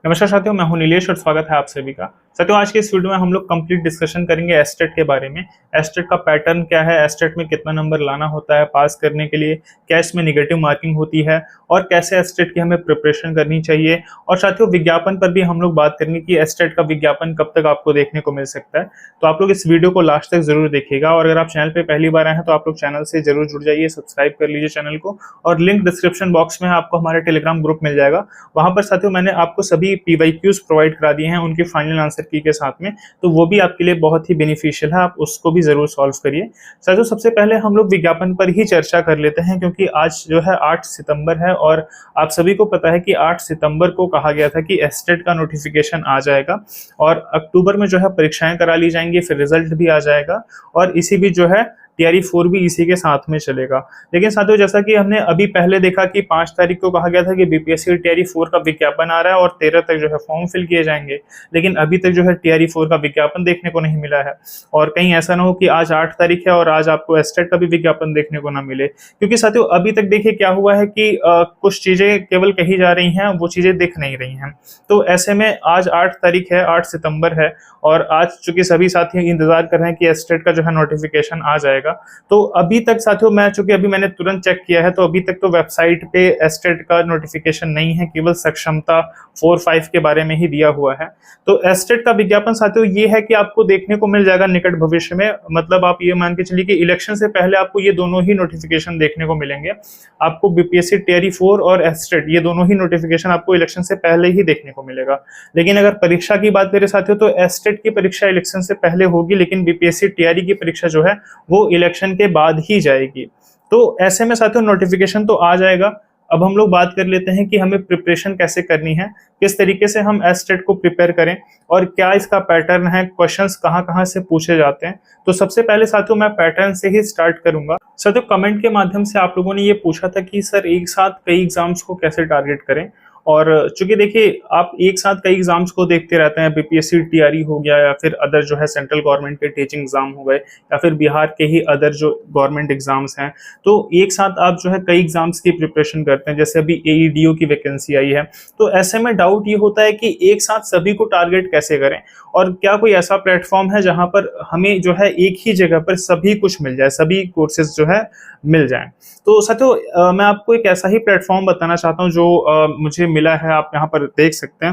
नमस्कार साथियों, मैं हूं नीलेश और स्वागत है आप सभी का। साथियों, आज के इस वीडियो में हम लोग कंप्लीट डिस्कशन करेंगे एस्टेट के बारे में। एस्टेट का पैटर्न क्या है, एस्टेट में कितना नंबर लाना होता है पास करने के लिए, क्या इसमें नेगेटिव मार्किंग होती है और कैसे एस्टेट की हमें प्रिपरेशन करनी चाहिए। और साथियों, विज्ञापन पर भी हम लोग बात करेंगे कि एस्टेट का विज्ञापन कब तक आपको देखने को मिल सकता है। तो आप लोग इस वीडियो को लास्ट तक जरूर देखिएगा और अगर आप चैनल पर पहली बार आए हैं तो आप लोग चैनल से जरूर जुड़ जाइए, सब्सक्राइब कर लीजिए चैनल को। और लिंक डिस्क्रिप्शन बॉक्स में है, आपको हमारा टेलीग्राम ग्रुप मिल जाएगा। वहां पर साथियों मैंने आपको सभी पीवाईक्यूज प्रोवाइड करा दिए हैं उनके फाइनल आंसर की के साथ में, तो वो भी आपके लिए बहुत ही बेनिफिशियल है, आप उसको भी जरूर सॉल्व करिए। साथियों, सबसे पहले हम लोग विज्ञापन पर ही चर्चा कर लेते हैं क्योंकि आज जो है 8 सितंबर है और आप सभी को पता है कि 8 सितंबर को कहा गया था कि एस्टेट का नोटिफिकेशन आ जाएगा और अक्टूबर में जो है परीक्षाएं करा ली जाएंगी, फिर रिजल्ट भी आ जाएगा और इसी बीच जो है टीआरई 4 भी इसी के साथ में चलेगा। लेकिन साथियों, जैसा कि हमने अभी पहले देखा कि 5 तारीख को कहा गया था कि बीपीएससी टीआरई 4 का विज्ञापन आ रहा है और 13 तक जो है फॉर्म फिल किए जाएंगे, लेकिन अभी तक जो है टीआरई 4 का विज्ञापन देखने को नहीं मिला है। और कहीं ऐसा ना हो कि आज 8 तारीख है और आज आपको एस्टेट का भी विज्ञापन देखने को ना मिले, क्योंकि साथियों अभी तक देखिए क्या हुआ है कि कुछ चीजें केवल कही जा रही हैं, वो चीजें दिख नहीं रही हैं। तो ऐसे में आज 8 तारीख है, 8 सितंबर है और आज चूंकि सभी साथी इंतजार कर रहे हैं कि एस्टेट का जो है नोटिफिकेशन आ जाएगा, तो अभी तक साथियों मैंने तुरंत चेक किया है तो अभी तक तो वेबसाइट पे एस्टेट का नोटिफिकेशन नहीं है, केवल सक्षमता 4-5 के बारे में ही दिया हुआ है। तो एस्टेट का विज्ञापन साथियों ये है कि आपको देखने को मिल जाएगा निकट भविष्य में, मतलब आप ये मान के चलिए कि इलेक्शन से पहले आपको ये दोनों ही नोटिफिकेशन देखने को मिलेंगे। आपको बीपीएससी टीआरई 4 और एस्टेट ये दोनों ही नोटिफिकेशन आपको इलेक्शन से पहले ही देखने को मिलेगा। लेकिन अगर परीक्षा की बात करें साथियों तो एस्टेट की परीक्षा इलेक्शन से पहले होगी, लेकिन बीपीएससी टीआरई की परीक्षा जो है वो इलेक्शन के बाद ही जाएगी। तो ऐसे में साथियों नोटिफिकेशन तो आ जाएगा। अब हम लोग बात कर लेते हैं कि हमें प्रिपरेशन कैसे करनी है, किस तरीके से हम एस्टेट को प्रिपेयर करें और क्या इसका पैटर्न है, क्वेश्चंस कहां-कहां से पूछे जाते हैं। तो सबसे पहले साथियों मैं पैटर्न से ही स्टार्ट करूंगा। साथियों, कमेंट के माध्यम से आप लोगों ने ये पूछा था कि सर एक साथ कई एग्जाम्स को कैसे टारगेट करें, और चूंकि देखिए आप एक साथ कई एग्जाम्स को देखते रहते हैं, बीपीएससी टीआरई हो गया या फिर अदर जो है सेंट्रल गवर्नमेंट के टीचिंग एग्जाम हो गए या फिर बिहार के ही अदर जो गवर्नमेंट एग्जाम्स हैं, तो एक साथ आप जो है कई एग्जाम्स की प्रिपरेशन करते हैं। जैसे अभी एईडीओ की वैकेंसी आई है, तो ऐसे में डाउट ये होता है कि एक साथ सभी को टारगेट कैसे करें और क्या कोई ऐसा प्लेटफॉर्म है जहां पर हमें जो है एक ही जगह पर सभी कुछ मिल जाए, सभी कोर्सेज जो है मिल जाएं। तो साथियों मैं आपको एक ऐसा ही प्लेटफॉर्म बताना चाहता हूं जो मुझे मिला है, आप यहाँ पर देख सकते हैं।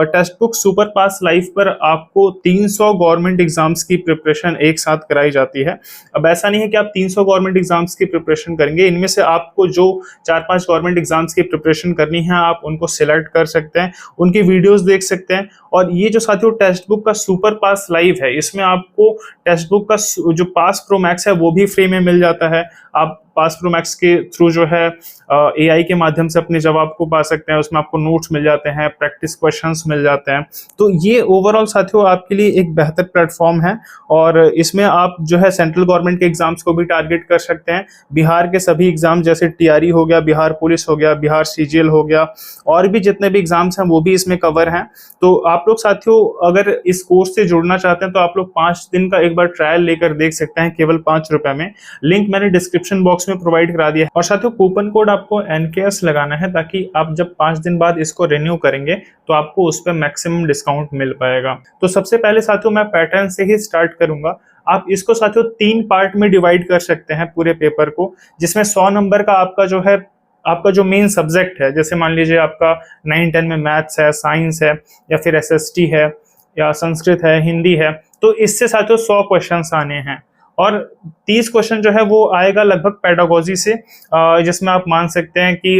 टेक्स्ट बुक सुपर पास लाइव पर आपको 300 गवर्नमेंट एग्जाम्स की प्रिपरेशन एक साथ कराई जाती है। अब ऐसा नहीं है कि आप 300 गवर्नमेंट एग्जाम्स की प्रिपरेशन करेंगे, इनमें से आपको जो 4-5 गवर्नमेंट एग्जाम्स की प्रिपरेशन करनी है आप उनको सिलेक्ट कर सकते हैं, उनकी वीडियोस देख सकते हैं। और ये जो साथियों टेक्स्ट बुक का सुपर पास लाइव है, इसमें आपको टेक्स्ट बुक का जो पास प्रो मैक्स है वो भी फ्री में मिल जाता है। आप पास प्रो मैक्स के थ्रू जो है एआई के माध्यम से अपने जवाब को पा सकते हैं, उसमें आपको नोट्स मिल जाते हैं, प्रैक्टिस क्वेश्चंस मिल जाते हैं। तो ये ओवरऑल साथियों आपके लिए एक बेहतर प्लेटफॉर्म है और इसमें आप जो है सेंट्रल गवर्नमेंट के एग्जाम्स को भी टारगेट कर सकते हैं। बिहार के सभी एग्जाम जैसे टीआरई हो गया, बिहार पुलिस हो गया, बिहार सीजीएल हो गया और भी जितने भी एग्जाम्स हैं वो भी इसमें कवर हैं। तो आप लोग साथियों अगर इस कोर्स से जुड़ना चाहते हैं तो आप लोग 5 दिन का एक बार ट्रायल लेकर देख सकते हैं, केवल 5 रुपए में। लिंक मैंने डिस्क्रिप्शन बॉक्स में प्रोवाइड करा दिया है। और साथियों कूपन कोड आपको एनकेएस लगाना है ताकि आप जब 5 दिन बाद इसको रिन्यू करेंगे तो आपको उस पर मैक्सिमम डिस्काउंट मिल पाएगा। तो सबसे पहले साथियों मैं पैटर्न से ही स्टार्ट करूंगा। आप इसको साथियों 3 पार्ट में डिवाइड कर सकते हैं पूरे पेपर को, जिसमें 100 नंबर का आपका जो मेन सब्जेक्ट है, जैसे मान लीजिए आपका 9-10 में मैथ्स है, साइंस है या फिर एसएसटी है या संस्कृत है, हिंदी है, तो इससे साथियों 100 क्वेश्चंस आने हैं और 30 क्वेश्चन जो है वो आएगा लगभग पेडागोजी से, जिसमें आप मान सकते हैं कि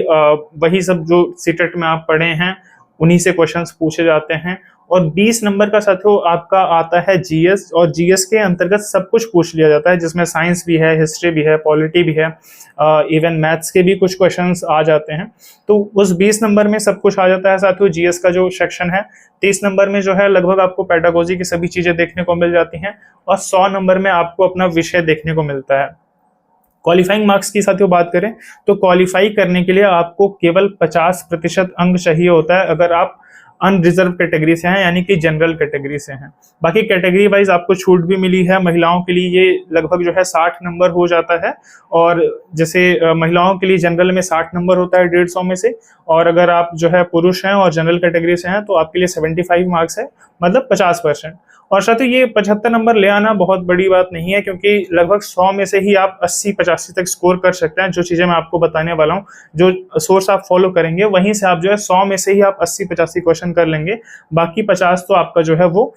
वही सब जो सीटेट में आप पढ़े हैं उन्हीं से क्वेश्चंस पूछे जाते हैं। और 20 नंबर का साथियों आपका आता है जीएस, और जीएस के अंतर्गत सब कुछ पूछ लिया जाता है, जिसमें साइंस भी है, हिस्ट्री भी है, पॉलिटी भी है, इवन मैथ्स के भी कुछ क्वेश्चंस आ जाते हैं। तो उस 20 नंबर में सब कुछ आ जाता है साथियों। जीएस का जो सेक्शन है 30 नंबर में जो है लगभग आपको पेडागोजी की सभी चीजें देखने को मिल जाती हैं और 100 नंबर में आपको अपना विषय देखने को मिलता है। क्वालिफाइंग मार्क्स की साथियों बात करें तो क्वालिफाई करने के लिए आपको केवल 50% अंक चाहिए होता है। अगर आप अनरिजर्व कैटेगरी से हैं, यानी कि जनरल कैटेगरी से हैं। बाकी कैटेगरी वाइज आपको छूट भी मिली है। महिलाओं के लिए ये लगभग जो है 60 नंबर हो जाता है, और जैसे महिलाओं के लिए जनरल में 60 नंबर होता है 150 में से, और अगर आप जो है पुरुष हैं और जनरल कैटेगरी से हैं तो आपके लिए 75 मार्क्स है, मतलब 50%। और साथ ही ये 75 नंबर ले आना बहुत बड़ी बात नहीं है, क्योंकि लगभग 100 में से ही आप 80-85 तक स्कोर कर सकते हैं। जो चीज़ें मैं आपको बताने वाला हूँ, जो सोर्स आप फॉलो करेंगे, वहीं से आप जो है 100 में से ही आप 80-85 क्वेश्चन कर लेंगे। बाकी 50 तो आपका जो है वो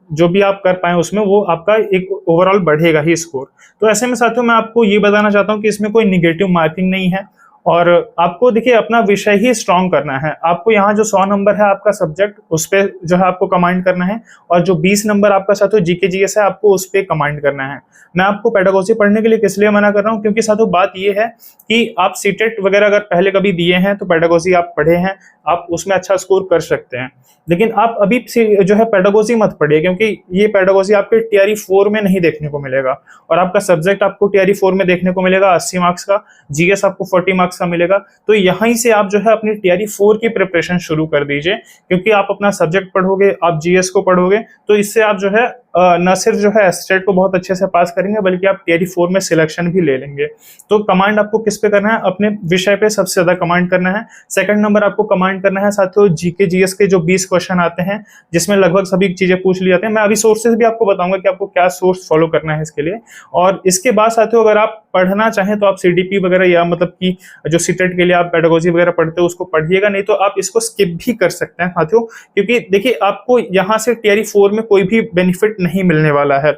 जो भी आप कर पाए उसमें वो आपका एक ओवरऑल बढ़ेगा ही स्कोर। तो ऐसे में साथियों मैं आपको ये बताना चाहता हूँ कि इसमें कोई निगेटिव मार्किंग नहीं है, और आपको देखिए अपना विषय ही स्ट्रॉन्ग करना है। आपको यहाँ जो 100 नंबर है आपका सब्जेक्ट, उस पे जो है आपको कमांड करना है, और जो 20 नंबर आपका साथियों जीके जीएस है आपको उस पे कमांड करना है। मैं आपको पेडागोजी पढ़ने के लिए किस लिए मना कर रहा हूँ, क्योंकि साथियों बात ये है कि आप सीटेट वगैरह अगर पहले कभी दिए हैं तो पेडागोजी आप पढ़े हैं, आप उसमें अच्छा स्कोर कर सकते हैं। लेकिन आप अभी जो है पेडागोजी मत पढ़िए, क्योंकि ये पेडागोजी आपके टीआरई 4 में नहीं देखने को मिलेगा, और आपका सब्जेक्ट आपको टीआरई 4 में देखने को मिलेगा 80 मार्क्स का, जीएस आपको 40 मार्क्स का मिलेगा। तो यहीं से आप जो है अपनी टीआरई 4 की प्रिपरेशन शुरू कर दीजिए, क्योंकि आप अपना सब्जेक्ट पढ़ोगे, आप जीएस को पढ़ोगे, तो इससे आप जो है न सिर्फ जो है एस्टेट को बहुत अच्छे से पास करेंगे, बल्कि आप टीआरई 4 में सिलेक्शन भी ले लेंगे। तो कमांड आपको किस पे करना है, अपने विषय पे सबसे ज्यादा कमांड करना है। सेकंड नंबर आपको कमांड करना है साथियों जीके जीएस के जो 20 क्वेश्चन आते हैं, जिसमें लगभग सभी चीजें पूछ ली जाती हैं। मैं अभी सोर्सेज भी आपको बताऊंगा कि आपको क्या सोर्स फॉलो करना है इसके लिए। और इसके बाद साथियों अगर आप पढ़ना चाहें तो आप सीडीपी वगैरह, या मतलब कि जो सीटेट के लिए आप पेडागोजी वगैरह पढ़ते हो उसको पढ़िएगा, नहीं तो आप इसको स्किप भी कर सकते हैं साथियों, क्योंकि देखिए आपको यहाँ से टीआरई 4 में कोई भी बेनिफिट नहीं मिलने वाला है।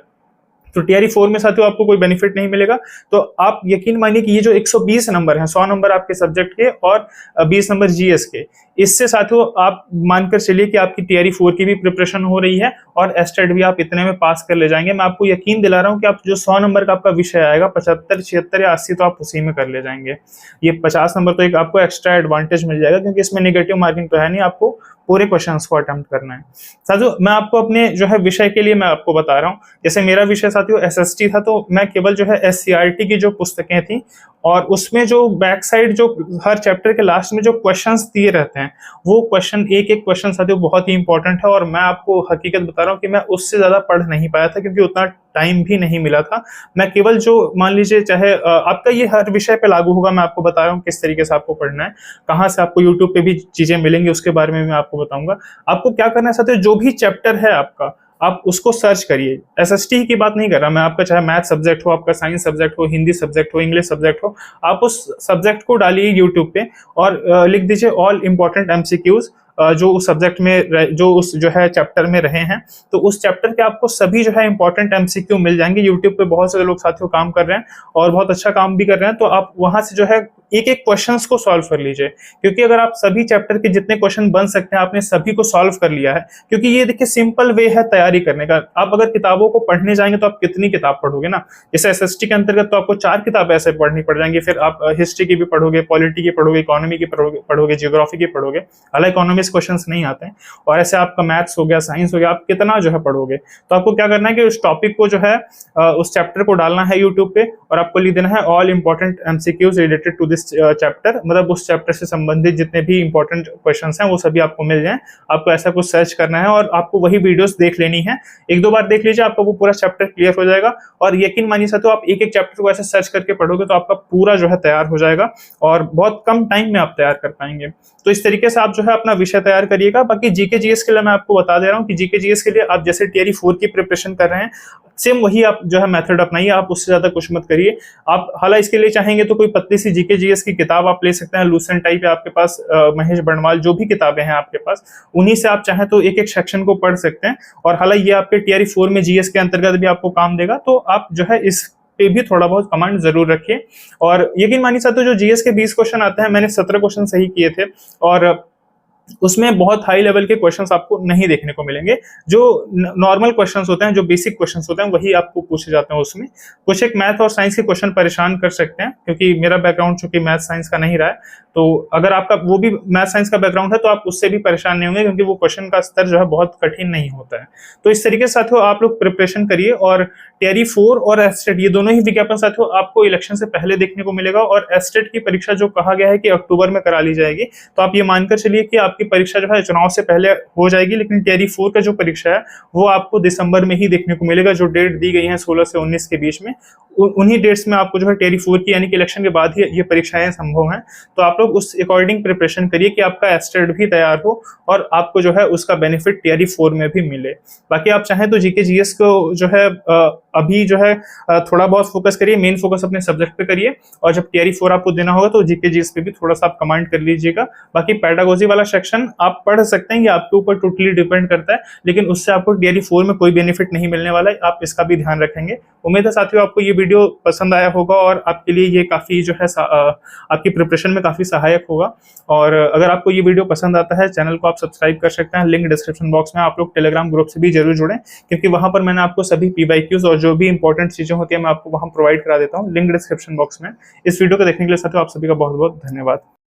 तो टीआरई 4 में साथियों आपको कोई बेनिफिट नहीं मिलेगा। तो आप यकीन मानिए कि ये जो 120 नंबर हैं, 100 नंबर आपके सब्जेक्ट के और 20 नंबर जीएस के, इससे साथियों आप मानकर चलिए कि आपकी टीआरई 4 की भी प्रिपरेशन हो रही है, और एस्टेट भी आप इतने में पास कर ले जाएंगे। मैं आपको यकीन दिला रहा हूँ कि आप जो 100 नंबर का आपका विषय आएगा, 75, 76 या 80 तो आप उसी में कर ले जाएंगे। ये 50 नंबर तो एक आपको एक्स्ट्रा एडवांटेज मिल जाएगा, क्योंकि इसमें नेगेटिव मार्किंग तो है नहीं, आपको पूरे क्वेश्चंस को अटेम्प्ट करना है। साथियों मैं आपको अपने जो है विषय के लिए मैं आपको बता रहा हूँ, जैसे मेरा विषय साथियों एसएसटी था, तो मैं केवल जो है एससीईआरटी की जो पुस्तकें थी, और उसमें जो बैक साइड जो हर चैप्टर के लास्ट में जो क्वेश्चंस दिए रहते हैं, वो क्वेश्चन एक एक क्वेश्चन साथियों बहुत ही इंपॉर्टेंट है। और मैं आपको हकीकत बता रहा हूँ कि मैं उससे ज्यादा पढ़ नहीं पाया था, क्योंकि उतना टाइम भी नहीं मिला था। मैं केवल जो मान लीजिए, चाहे आपका ये हर विषय पे लागू होगा, मैं आपको बता रहा हूँ किस तरीके से आपको पढ़ना है, कहाँ से आपको यूट्यूब पे भी चीजें मिलेंगी उसके बारे में मैं आपको बताऊंगा। आपको क्या करना है साथियों, जो भी चैप्टर है आपका, आप उसको सर्च करिए। एसएसटी की बात नहीं कर रहा मैं, आपका चाहे मैथ सब्जेक्ट हो, आपका साइंस सब्जेक्ट हो, हिंदी सब्जेक्ट हो, इंग्लिश सब्जेक्ट हो, आप उस सब्जेक्ट को डालिए यूट्यूब पे और लिख दीजिए ऑल इंपॉर्टेंट एमसीक्यूज जो उस सब्जेक्ट में, जो उस जो है चैप्टर में रहे हैं। तो उस चैप्टर के आपको सभी जो है इंपॉर्टेंट एमसीक्यू मिल जाएंगे। यूट्यूब पे बहुत सारे लोग साथियों काम कर रहे हैं और बहुत अच्छा काम भी कर रहे हैं, तो आप वहां से जो है एक एक क्वेश्चंस को सॉल्व कर लीजिए, क्योंकि अगर आप सभी चैप्टर के जितने क्वेश्चन बन सकते हैं आपने सभी को सॉल्व कर लिया है, क्योंकि ये देखिए सिंपल वे है तैयारी करने का। आप अगर किताबों को पढ़ने जाएंगे तो आप कितनी किताब पढ़ोगे ना, जैसे एसएसटी के अंतर्गत तो आपको 4 किताब ऐसे पढ़नी पड़ जाएंगी, फिर आप हिस्ट्री की भी पढ़ोगे, पॉलिटी की पढ़ोगे, इकोनॉमी की पढ़ोगे, जियोग्राफी की पढ़ोगे, हालांकि इकोनॉमी से क्वेश्चन नहीं आते हैं, और ऐसे आपका मैथ्स हो गया, साइंस हो गया, आप कितना जो है पढ़ोगे। तो आपको क्या करना है कि उस टॉपिक को जो है उस चैप्टर को डालना है यूट्यूब पे, और आपको लिख देना है all important MCQs related to this chapter, मतलब उस चैप्टर से संबंधित जितने भी इंपॉर्टेंट क्वेश्चंस हैं वो सभी आपको मिल जाएं। आपको ऐसा कुछ सर्च करना है और आपको वही वीडियोस देख लेनी है, 1-2 बार देख लीजिए, आपका वो पूरा चैप्टर क्लियर हो जाएगा। और यकीन मानिए साथियों, आप एक एक चैप्टर को ऐसे सर्च करके पढ़ोगे तो आपका पूरा जो है तैयार हो जाएगा और बहुत कम टाइम में आप तैयार कर पाएंगे। तो इस तरीके से आप जो है अपना विषय तैयार करिएगा। बाकी जीके जीएस के लिए मैं आपको बता दे रहा हूँ कि जीके जीएस के लिए आप जैसे टीआरई 4 की प्रिपरेशन कर रहे हैं, सेम वही आप जो है मेथड अपनाइए, आप उससे ज्यादा कुछ मत करिए। आप हालांकि इसके लिए चाहेंगे तो कोई पतली सी जीके जीएस की किताब आप ले सकते हैं, लूसेंट टाइप है आपके पास, महेश बर्णवाल, जो भी किताबें हैं आपके पास, उन्हीं से आप चाहें तो एक एक सेक्शन को पढ़ सकते हैं। और हालांकि ये आपके टीआरई 4 में जीएस के अंतर्गत भी आपको काम देगा, तो आप जो है इस पे भी थोड़ा बहुत कमांड जरूर रखिए। और यकीन मानिए साथियों, जो जीएस के 20 क्वेश्चन आते हैं, मैंने 17 क्वेश्चन सही किए थे, और उसमें बहुत हाई लेवल के क्वेश्चंस आपको नहीं देखने को मिलेंगे। जो नॉर्मल क्वेश्चंस होते हैं, जो बेसिक क्वेश्चंस होते हैं, वही आपको पूछे जाते हैं। उसमें कुछ एक मैथ और साइंस के क्वेश्चन परेशान कर सकते हैं, क्योंकि मेरा बैकग्राउंड चूंकि मैथ साइंस का नहीं रहा है, तो अगर आपका वो भी मैथ साइंस का बैकग्राउंड है तो आप उससे भी परेशान नहीं होंगे, क्योंकि वो क्वेश्चन का स्तर जो है बहुत कठिन नहीं होता है। तो इस तरीके से साथियों आप लोग प्रिपरेशन करिए और टियर 4 और एस्टेट ये दोनों ही विज्ञापन साथियों आपको इलेक्शन से पहले देखने को मिलेगा। और एस्टेट की परीक्षा जो कहा गया है कि अक्टूबर में करा ली जाएगी, तो आप ये मानकर चलिए कि आपकी परीक्षा जो है चुनाव से पहले हो जाएगी, लेकिन टियर 4 का जो परीक्षा है वो आपको दिसंबर में ही देखने को मिलेगा। जो डेट दी गई है 16 से 19 के बीच में, उन्हीं डेट्स में आपको जो है टियर 4 की यानी कि इलेक्शन के बाद ही ये परीक्षाएं संभव हैं। तो आप लोग उस अकॉर्डिंग प्रिपरेशन करिए कि आपका एस्टेट भी तैयार हो और आपको जो है उसका बेनिफिट टियर 4 में भी मिले। बाकी आप चाहें तो जीके जीएस को जो है अभी जो है थोड़ा बहुत फोकस करिए, मेन फोकस अपने सब्जेक्ट पे करिए, और जब टियर 4 आपको देना होगा तो जीके जीएस पे भी थोड़ा सा आप कमांड कर लीजिएगा। बाकी पेडागोजी वाला सेक्शन आप पढ़ सकते हैं, ये आपके ऊपर टोटली डिपेंड करता है, लेकिन उससे आपको टियर 4 में कोई बेनिफिट नहीं मिलने वाला है, आप इसका भी ध्यान रखेंगे। उम्मीद है साथियों आपको ये वीडियो पसंद आया होगा और आपके लिए ये काफी जो है आपकी प्रिपरेशन में काफी सहायक होगा। और अगर आपको ये वीडियो पसंद आता है, चैनल को आप सब्सक्राइब कर सकते हैं, लिंक डिस्क्रिप्शन बॉक्स में। आप लोग टेलीग्राम ग्रुप से भी जरूर जुड़ें, क्योंकि वहां पर मैंने आपको सभी पीवाईक्यूज और जो भी इंपॉर्टेंट चीजें होती है मैं आपको वहां प्रोवाइड करा देता हूँ, लिंक डिस्क्रिप्शन बॉक्स में। इस वीडियो को देखने के लिए साथियों आप सभी का बहुत बहुत धन्यवाद।